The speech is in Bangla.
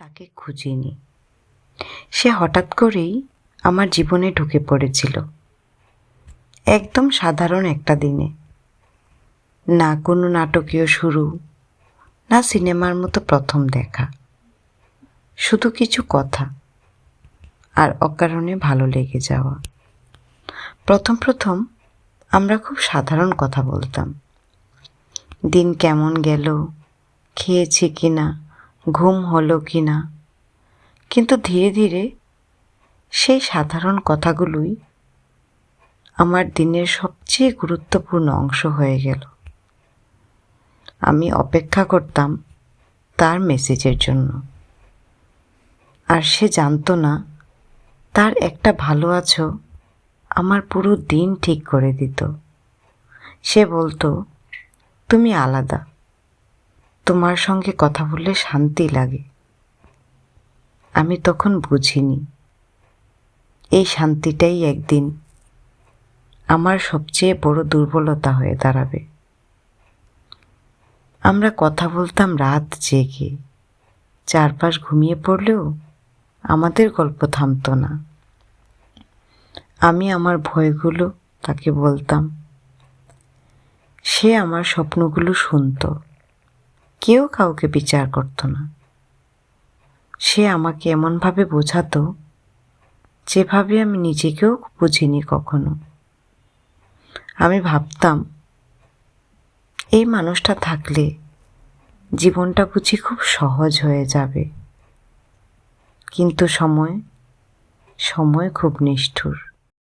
তাকে খুঁজিনি। সে হঠাৎ করেই আমার জীবনে ঢুকে পড়েছিল, একদম সাধারণ একটা দিনে। না কোনো নাটকীয় শুরু, না সিনেমার মতো প্রথম দেখা, শুধু কিছু কথা আর অকারণে ভালো লেগে যাওয়া। প্রথম আমরা খুব সাধারণ কথা বলতাম। দিন কেমন গেল, খেয়েছি কিনা, ঘুম হলো কিনা। কিন্তু ধীরে ধীরে সেই সাধারণ কথাগুলোই আমার দিনের সবচেয়ে গুরুত্বপূর্ণ অংশ হয়ে গেল। আমি অপেক্ষা করতাম তার মেসেজের জন্য, আর সে জানতো না তার একটা ভালো আছো আমার পুরো দিন ঠিক করে দিত। সে বলতো, তুমি আলাদা, তোমার সঙ্গে কথা বললে শান্তি লাগে। আমি তখন বুঝিনি এই শান্তিটাই একদিন আমার সবচেয়ে বড় দুর্বলতা হয়ে দাঁড়াবে। আমরা কথা বলতাম রাত জেগে, চারপাশ ঘুমিয়ে পড়লেও আমাদের গল্প থামতো না। আমি আমার ভয়গুলো তাকে বলতাম, সে আমার স্বপ্নগুলো শুনতো। কেউ কাউকে বিচার করতো না। সে আমাকে এমনভাবে বোঝাতো যেভাবে আমি নিজেকেও বুঝিনি কখনো। আমি ভাবতাম, এই মানুষটা থাকলে জীবনটা বুঝি খুব সহজ হয়ে যাবে। কিন্তু সময় খুব নিষ্ঠুর।